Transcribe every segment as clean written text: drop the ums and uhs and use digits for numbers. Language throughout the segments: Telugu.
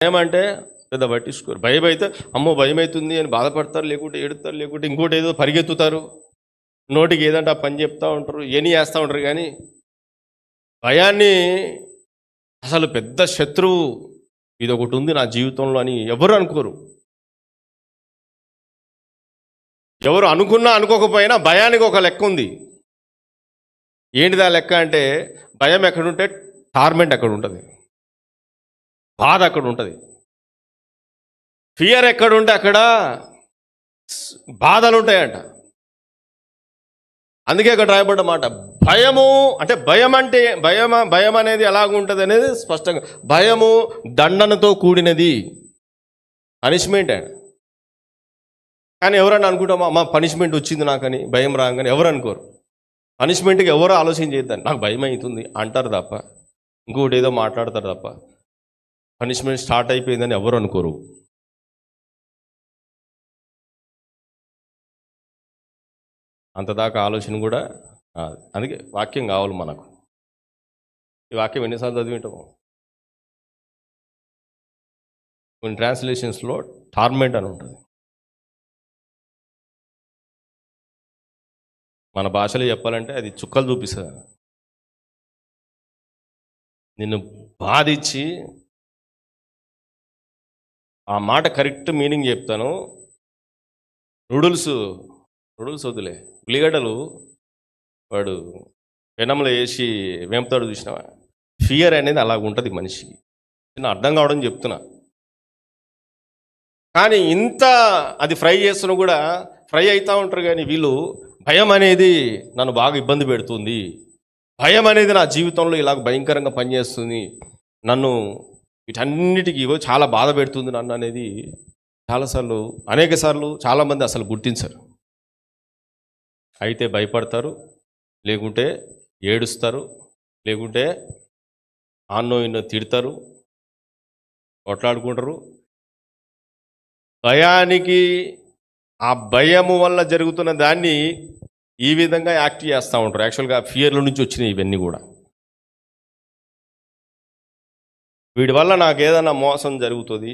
భయం అంటే పెద్ద పట్టించుకోరు. భయం అయితే అమ్మో భయం అవుతుంది అని బాధపడతారు, లేకుంటే ఏడుతారు, లేకుంటే ఇంకోటి ఏదో పరిగెత్తుతారు, నోటికి ఏదంటే ఆ పని చెప్తూ ఉంటారు, ఏని వేస్తూ ఉంటారు. కానీ భయాన్ని అసలు పెద్ద శత్రువు ఇది ఒకటి ఉంది నా జీవితంలో అని ఎవరు అనుకోరు. ఎవరు అనుకున్నా అనుకోకపోయినా భయానికి ఒక లెక్క ఉంది. ఏంటిదా లెక్క అంటే, భయం ఎక్కడుంటే టార్మెంట్ అక్కడ ఉంటుంది, బాధ అక్కడ ఉంటుంది. ఫియర్ ఎక్కడుంటే అక్కడ బాధలు ఉంటాయంట. అందుకే అక్కడ రాయబడ్డ మాట భయము అంటే, భయం అనేది ఎలాగుంటుంది అనేది స్పష్టంగా. భయము దండనతో కూడినది, పనిష్మెంట్ అండి. కానీ ఎవరన్నా అనుకుంటామా మా పనిష్మెంట్ వచ్చింది నాకని, భయం రాగానే ఎవరు అనుకోరు. పనిష్మెంట్కి ఎవరో ఆలోచన చేద్దాం, నాకు భయం అవుతుంది అంటారు తప్ప, ఇంకోటి ఏదో మాట్లాడతారు తప్ప పనిష్మెంట్ స్టార్ట్ అయిపోయిందని ఎవరు అనుకోరు. అంతదాకా ఆలోచన కూడా. అందుకే వాక్యం కావాలి మనకు. ఈ వాక్యం ఎన్నిసార్లు చదివింటాము. కొన్ని ట్రాన్స్లేషన్స్లో టార్మెంట్ అని ఉంటుంది. మన భాషలో చెప్పాలంటే అది చుక్కలు చూపిస్తుంది. నిన్ను బాధించి, ఆ మాట కరెక్ట్ మీనింగ్ చెప్తాను. నూడిల్స్ వద్దులే, ఉల్లిగడ్డలు వాడు పెనంలో వేసి వేంపుతాడు చూసినావా. ఫియర్ అనేది అలాగ ఉంటుంది మనిషికి. నేను అర్థం కావడం చెప్తున్నా. కానీ ఇంత అది ఫ్రై చేస్తున్నా కూడా ఫ్రై అవుతూ ఉంటారు. కానీ వీళ్ళు భయం అనేది నన్ను బాగా ఇబ్బంది పెడుతుంది, భయం అనేది నా జీవితంలో ఇలాగ భయంకరంగా పనిచేస్తుంది, నన్ను వీటన్నిటికీ చాలా బాధ పెడుతుంది నన్ను అనేది అనేక సార్లు చాలామంది అసలు గుర్తించరు. అయితే భయపడతారు, లేకుంటే ఏడుస్తారు, లేకుంటే ఆన్నో ఇన్నో తిడతారు, కొట్లాడుకుంటారు. భయానికి, ఆ భయము వల్ల జరుగుతున్న దాన్ని ఈ విధంగా యాక్ట్ చేస్తూ ఉంటారు. యాక్చువల్గా ఫియర్ల నుంచి వచ్చినాయి ఇవన్నీ కూడా. వీడి వల్ల నాకు ఏదైనా మోసం జరుగుతుంది,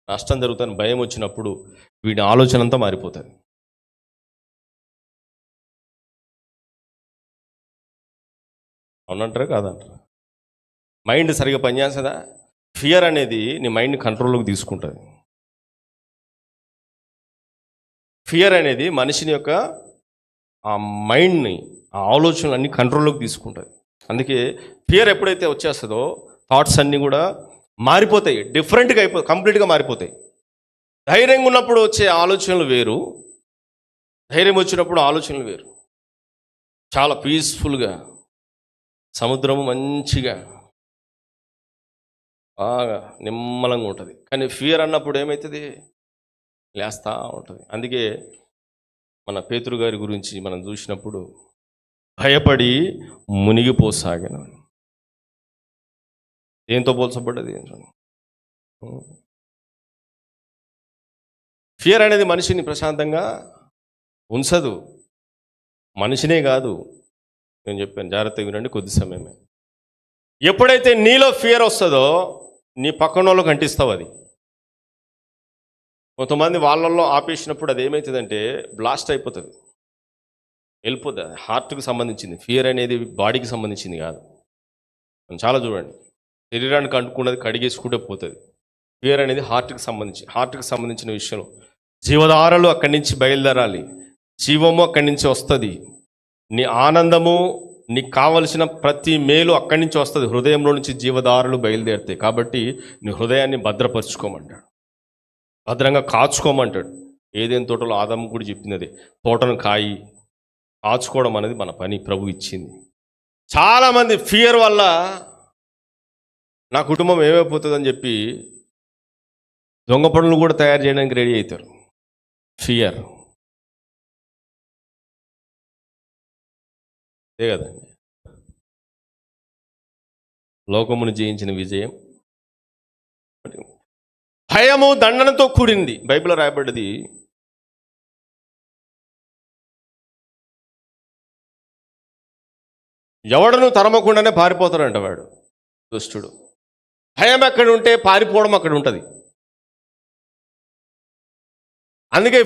నష్టం జరుగుతుంది, భయం వచ్చినప్పుడు వీడి ఆలోచన అంతా మారిపోతుంది. అవునంటారా కాదంటారా? మైండ్ సరిగా పనిచేస్తుందా? ఫియర్ అనేది నీ మైండ్ని కంట్రోల్లోకి తీసుకుంటుంది. ఫియర్ అనేది మనిషిని యొక్క ఆ మైండ్ని, ఆ ఆలోచనలన్నీ కంట్రోల్లోకి తీసుకుంటుంది. అందుకే ఫియర్ ఎప్పుడైతే వచ్చేస్తుందో థాట్స్ అన్నీ కూడా మారిపోతాయి, డిఫరెంట్గా కంప్లీట్గా మారిపోతాయి. ధైర్యంగా ఉన్నప్పుడు వచ్చే ఆలోచనలు వేరు, ధైర్యం వచ్చినప్పుడు ఆలోచనలు వేరు. చాలా పీస్ఫుల్గా, సముద్రము మంచిగా బాగా నిమ్మలంగా ఉంటుంది. కానీ ఫియర్ అన్నప్పుడు ఏమవుతుంది, లేస్తూ ఉంటుంది. అందుకే మన పేతురు గారి గురించి మనం చూసినప్పుడు భయపడి మునిగిపోసాగాను. దేంతో పోల్చబడ్డది? ఫియర్ అనేది మనిషిని ప్రశాంతంగా ఉంచదు. మనిషినే కాదు, నేను చెప్పాను జాగ్రత్తగా వినండి, కొద్ది సమయమే. ఎప్పుడైతే నీలో ఫియర్ వస్తుందో నీ పక్కన వాళ్ళకి అంటిస్తావు. అది కొంతమంది వాళ్ళల్లో ఆపేసినప్పుడు అది ఏమవుతుందంటే బ్లాస్ట్ అయిపోతుంది, వెళ్ళిపోతుంది. హార్ట్కి సంబంధించింది ఫియర్ అనేది, బాడీకి సంబంధించింది కాదు. చాలా చూడండి, శరీరానికి అంటుకున్నది కడిగేసుకుంటే పోతుంది. ఫియర్ అనేది హార్ట్కి సంబంధించిన విషయం. జీవధారలు అక్కడి నుంచి బయలుదేరాలి, జీవము అక్కడి నుంచి వస్తుంది, నీ ఆనందము, నీకు కావలసిన ప్రతి మేలు అక్కడి నుంచి వస్తుంది. హృదయంలో నుంచి జీవధారలు బయలుదేరుతాయి. కాబట్టి నీ హృదయాన్ని భద్రపరుచుకోమంటాడు, భద్రంగా కాచుకోమంటాడు. ఏదైనా తోటలో ఆదాము కూడా చెప్పినది, తోటను కాచుకోవడం అనేది మన పని, ప్రభు ఇచ్చింది. చాలామంది ఫియర్ వల్ల నా కుటుంబం ఏమైపోతుందని చెప్పి దొంగ పనులు కూడా తయారు చేయడానికి రెడీ అవుతారు. ఫియర్ ఏ కదండి లోకమును జయించిన విజయం. భయము దండనతో కూడింది. బైబిల్లో రాయబడ్డది, ఎవడను తరమకుండానే పారిపోతాడంట వాడు దుష్టుడు. భయం ఎక్కడ ఉంటే పారిపోవడం అక్కడ ఉంటుంది. అందుకే